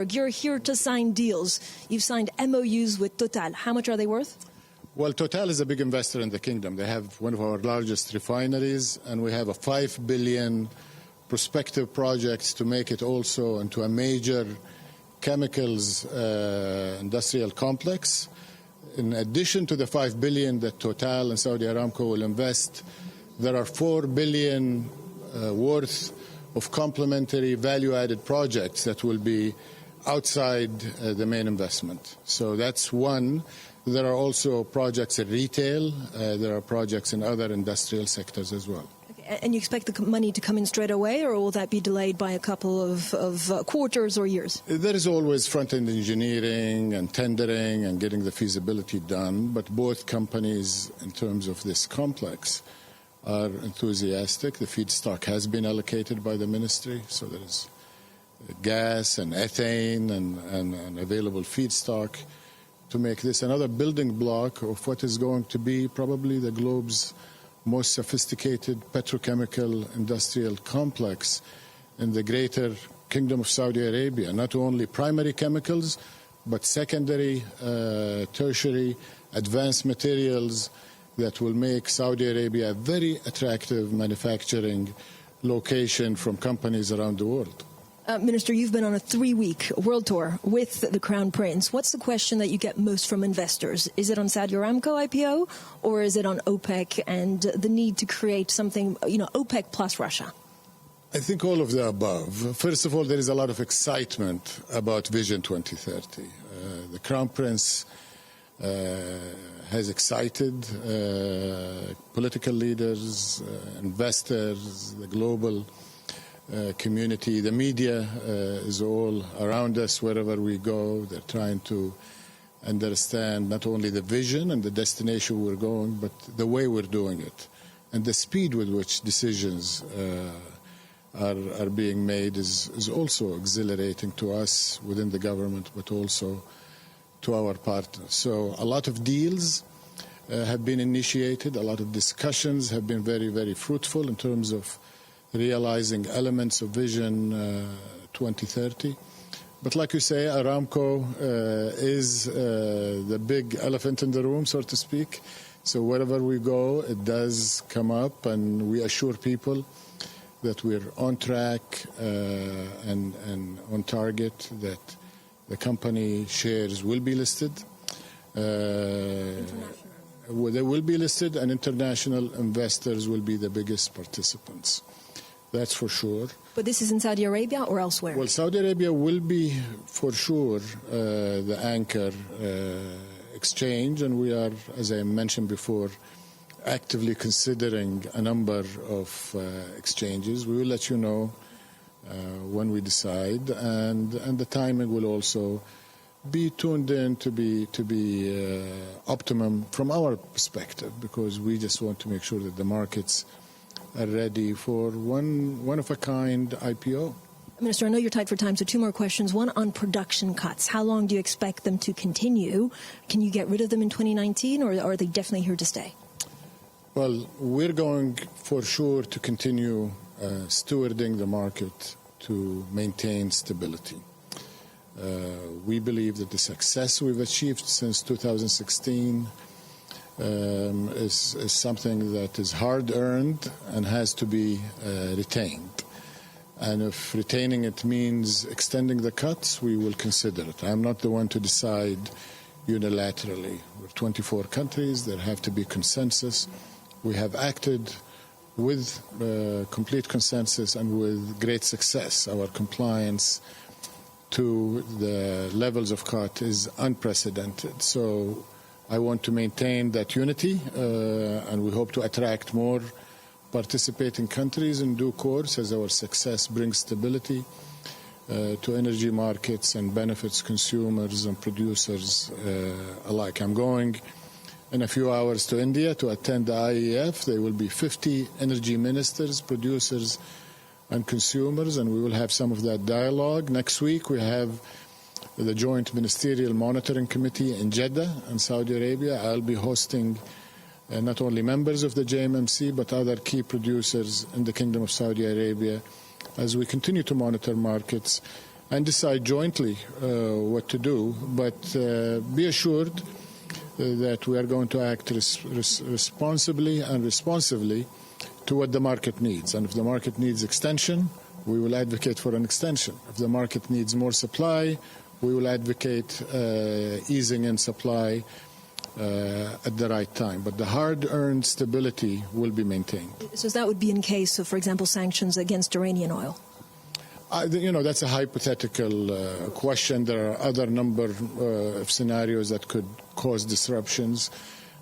You're here to sign deals. You've signed MOUs with Total. How much are they worth? Well, Total is a big investor in the kingdom. They have one of our largest refineries, and we have a $5 billion prospective projects to make it also into a major chemicals industrial complex. In addition to the $5 billion that Total and Saudi Aramco will invest, there are $4 billion worth of complementary value-added projects that will be outside the main investment. So that's one. There are also projects in retail. There are projects in other industrial sectors as well. Okay. And you expect the money to come in straight away, or will that be delayed by a couple of quarters or years? There is always front-end engineering and tendering and getting the feasibility done, but both companies, in terms of this complex, are enthusiastic. The feedstock has been allocated by the ministry, so there is gas and ethane and available feedstock to make this another building block of what is going to be probably the globe's most sophisticated petrochemical industrial complex in the greater Kingdom of Saudi Arabia. Not only primary chemicals, but secondary, tertiary, advanced materials that will make Saudi Arabia a very attractive manufacturing location from companies around the world. Minister, you've been on a 3-week world tour with the Crown Prince. What's the question that you get most from investors? Is it on Saudi Aramco IPO, or is it on OPEC and the need to create something, OPEC plus Russia? I think all of the above. First of all, there is a lot of excitement about Vision 2030. The Crown Prince has excited political leaders, investors, the global community. The media is all around us wherever we go. They're trying to understand not only the vision and the destination we're going, but the way we're doing it. And the speed with which decisions are being made is also exhilarating to us within the government, but also to our partners. So a lot of deals have been initiated. A lot of discussions have been very, very fruitful in terms of realizing elements of Vision 2030. But like you say, Aramco is the big elephant in the room, so to speak. So wherever we go, it does come up, and we assure people that we're on track and on target, that the company shares will be listed. They will be listed, and international investors will be the biggest participants. That's for sure. But this is in Saudi Arabia or elsewhere? Well, Saudi Arabia will be, for sure, the anchor exchange, and we are, as I mentioned before, actively considering a number of exchanges. We will let you know when we decide, and the timing will also be tuned in to be optimum from our perspective, because we just want to make sure that the markets are ready for one of a kind IPO. Minister, I know you're tight for time, so 2 more questions. One on production cuts. How long do you expect them to continue? Can you get rid of them in 2019, or are they definitely here to stay? Well, we're going for sure to continue stewarding the market to maintain stability. We believe that the success we've achieved since 2016 is something that is hard-earned and has to be retained. And if retaining it means extending the cuts, we will consider it. I'm not the one to decide unilaterally. We're 24 countries. There have to be consensus. We have acted with complete consensus and with great success. Our compliance to the levels of cut is unprecedented. So I want to maintain that unity, and we hope to attract more participating countries in due course as our success brings stability to energy markets and benefits consumers and producers alike. I'm going in a few hours to India to attend the IEF. There will be 50 energy ministers, producers, and consumers, and we will have some of that dialogue. Next week we have the Joint Ministerial Monitoring Committee in Jeddah in Saudi Arabia. I'll be hosting not only members of the JMMC, but other key producers in the Kingdom of Saudi Arabia as we continue to monitor markets and decide jointly what to do. But be assured that we are going to act responsibly and responsively to what the market needs. And if the market needs extension, we will advocate for an extension. If the market needs more supply, we will advocate easing in supply at the right time. But the hard-earned stability will be maintained. So that would be in case of, for example, sanctions against Iranian oil? That's a hypothetical question. There are other number of scenarios that could cause disruptions.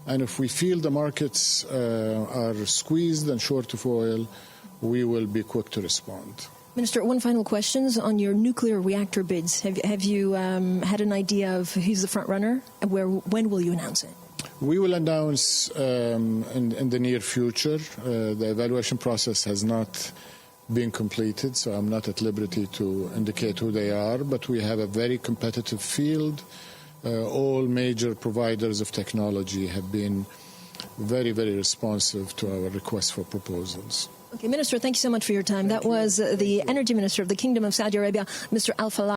And if we feel the markets are squeezed and short of oil, we will be quick to respond. Minister, one final question on your nuclear reactor bids. Have you had an idea of who's the front runner, and when will you announce it? We will announce in the near future. The evaluation process has not been completed, so I'm not at liberty to indicate who they are, but we have a very competitive field. All major providers of technology have been very, very responsive to our request for proposals. Okay, Minister, thank you so much for your time. That was the Energy Minister of the Kingdom of Saudi Arabia, Mr. Al-Falih.